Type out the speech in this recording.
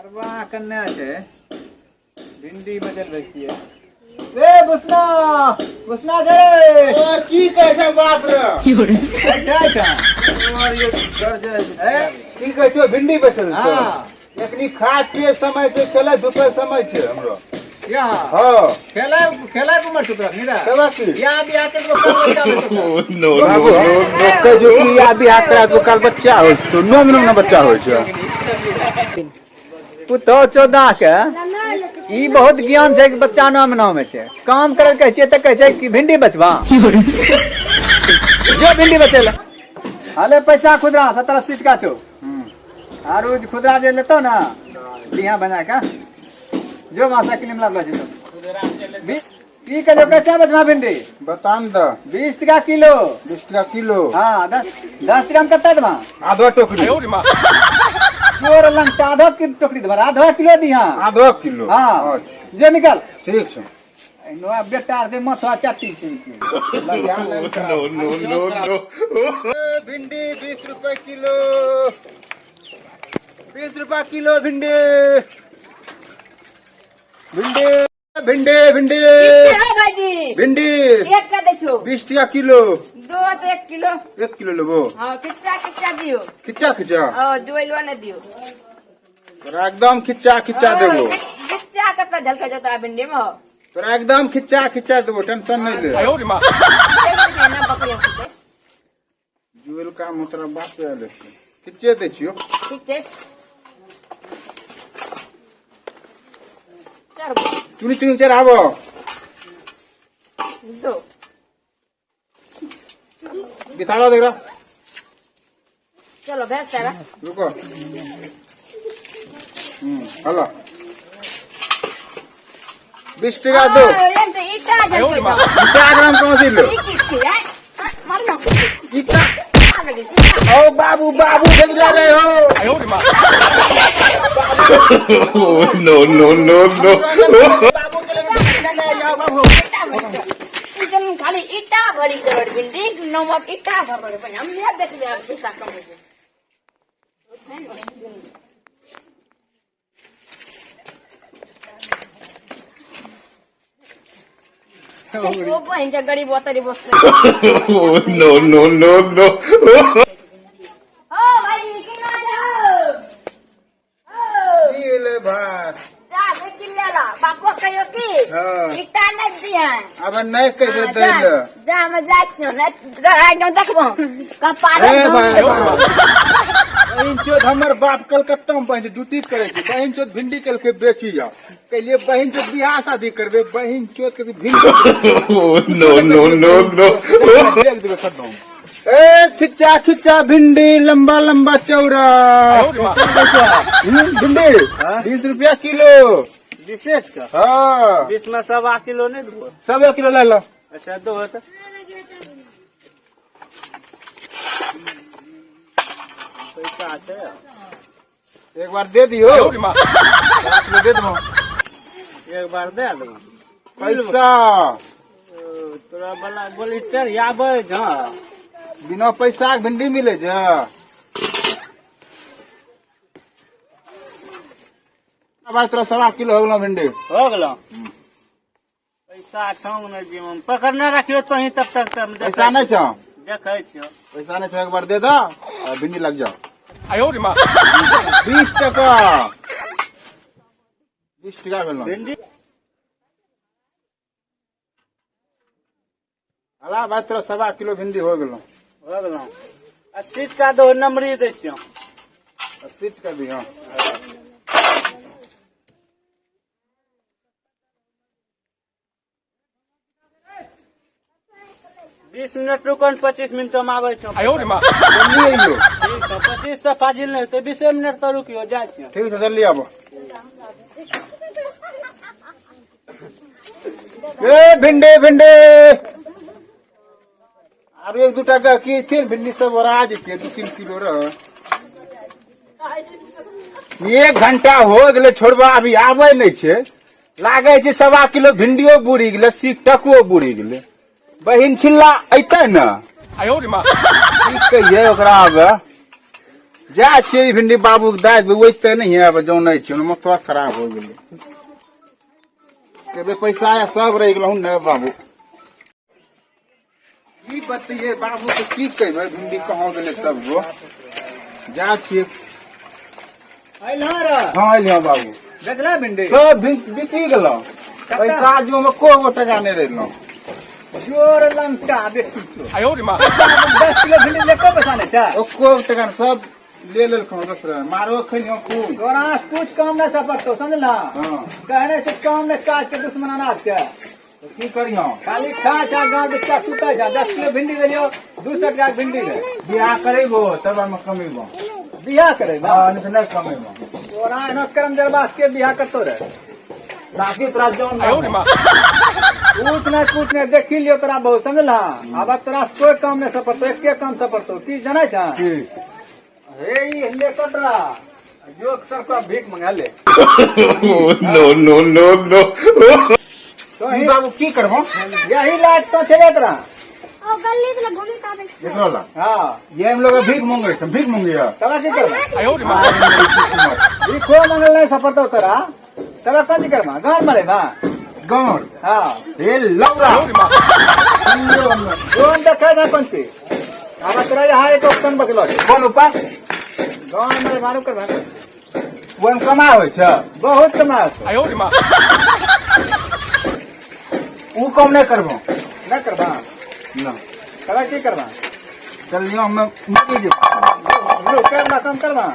अरबा कन्या छे भिंडी बदल रखी है ए बुसना बुसना दे ओ की कहै छै बाप रे क्या छा और ये घर जे ए की कहै छै भिंडी बेचल छै हां एकनी खाद के समय छै खेले धुपे समय छै हमरो यहाँ हां खेला खेला को मत सुधर निरा तबा की यहाँ भी आके तो कल बच्चा नो नो कहै जो कि या भी आकरा तो कल बच्चा होय तो नोम नोम बच्चा होय छै पुतो 14 के ई बहुत ज्ञान छै कि बच्चा नाम नाम छै काम करे कहै छै त कहै छै कि भिंडी बेचबा जो भिंडी बेचेला हाले पैसा खुदरा 70-80 का छो आरो खुदरा जे लेतो ना बिया बना के जो मासा किलो में लागला छै ई के जो कैसे बेचबा भिंडी बतान द 20 टका किलो 20 टका किलो हां 10 टका में कत्ता देबा आधा टोकरी तोर लंग आधा किलो टोकरी देबा आधा किलो दिहा आधा किलो हां जे निकल ठीक छै नो बेटा दे मथवा चाटी छै नो नो नो नो भिंडी 20 रुपए किलो 20 रुपए किलो भिंडी भिंडी भिंडी भिंडी भाजी भिंडी एक का देखो 20 टका किलो 2 तो 1 किलो 1 किलो लेबो हाँ किच्चा किच्चा दियो खिच्चा खिच्चा जोइलवा ने दियो तोरा एकदम खिच्चा खिच्चा देबो किच्चा कतना झलका जाता भिंडी में हो तोरा एकदम खिच्चा खिच्चा देबो टेंशन नहीं ले जुएल का मोतरा बात ले खिच्चे दे छियो ठीक है चुनी चुनी चढ़ाबो दो गिटारा देख रहा चलो भैंस सारा रुको हलो 20 टका दो ये तो इटा झलका क्या ग्राम कौन सी लो किसकी है मार लो इतना ओ बाबू बाबू देख जा रहे हो no, no, no, no. बाबू के लेके ले जाओ बाबू एकदम खाली इटा भरी कर भिंडी नंबर इटा भर पे हम ले देख ले पैसा कम हो वो बहन जा गरीब ओतरी बसते no, no, no, no. ओ भाई किना जाओ ओ ले भात जा से किल्ला बापो कहियो की हां इटा नहीं दिया अब नहीं कह दे ले जा मैं जाय छियो न राइट देखबो कपार ए भाई बहन चोद हमर बाप कलकत्ता में पहुंचे ड्यूटी करे छी बहन चोद भिंडी कल के बेची जा कहलिए बहन चोद बियाह शादी करबे बहन चोद के भिंडी no, no, no, no. देख देबे खत्म ए खिच्चा खिच्चा भिंडी लंबा लंबा चौड़ा भिंडी 20 रुपया किलो विशेष का हाँ 20 में 1.25 किलो नहीं दो सब 1 किलो ले लो अच्छा दो है तो पैसा है एक बार दे दियो 1 किलो दे दो एक बार दे दो पैसा तोरा वाला बोली चल आबे जा बिना पैसा के भिंडी मिले जा अब तोरा 1.25 किलो हो गेलो भिंडी हो गेलो पैसा छौं न जीवन पकड़ने रखियो तो ही तब तक पैसा नहीं छो देखै छियो पैसा नहीं छो एक बार दे दो और भिंडी लग जाओ 20 टका 20 टका भेलो भिंडी अला भाई तोरा 1.25 किलो भिंडी हो गेलो हो गेलो 80 का दो नंबरी दै छियो 80 टका दियो 20 मिनट रुको 25 मिनट में आबै छौ जल्दी आइयो ठीक है 25 से फाजिल नहीं तो 20 मिनट तो रुकियो जाय छियो ठीक है जल्दी आबो ए भिंडी भिंडी आरो 1-2 टका की थी भिंडी सब बड़ा जेते 2-3 किलो रह 1 घंटा हो गेले छोड़बा अभी आबै नहीं छे लागे छै 1.25 किलो भिंडियो बुड़ी गेले 80 टको बुड़ी गेले बहिन छिल्ला ऐते न की कहिए ओकरा अब जा छियै भिंडी बाबू के दाय वैसे नहीं है अब जो नहीं छियै ओहिमे थोड़ा खराब हो गेलै केबे पैसा आया सब रह गेलहुँ ने बाबू की बतिये बाबू के की कहबै भिंडी कहाँ गेलै सब गो जा छियै अइलह रे हाँ अइलियो बाबू देखला भिंडी सब बिकी गेलहुँ पैसा जो में को गो टका नहीं रहलहुँ जोर लंका बेसी छो 10 किलो भिंडी लेके बसाने छै को टका सब ले लेलखुँ दूसरा मारो खलियो खूब तोरा कुछ काम नहीं सपरतो समझला हाँ कहने से काम में काट के दुश्मन अनाज के तो की करियो खाली खा छा गाँव बच्चा सुते जा 10 किलो भिंडी ले लियो 200 टका के भिंडी ले बियाह करेबो तब हम कमेबो बियाह करे ना हाँ नहीं नहीं कमेबो तोरा एनो करम जरबास के बियाह करतो रे बाकी तोरा जौन कुछ नहीं देखी लियो तोरा बहुत समझला अब तोरा कोई काम नहीं सपरतो एके काम सपरतो की जाने छा हे ई ले कटरा जो सर को भीख मंगा ले no, no, no, no. तो ई बाबू की करबो यही लाट तो चले तोरा ओ गली से घूमी का बे देखो ला हाँ ये हम लोग भीख मांगे छे भीख मांगिया तोरा की करबा भीखो मंगल नहीं सपरतो तोरा तोरा कौन करबा गांव मरे बा गांव हाँ ए लौरा जोन देखा जा कौन सी अब तोरा यहाँ एक ऑप्शन बचलो छै कौन उपाय गांव में मारू करबा वो हम कमा होय छ बहुत कमाल छै ऊ काम नहीं करबो न करबा ना तोरा की करबा चलियो हम मरी जे लोग करबा कम करबा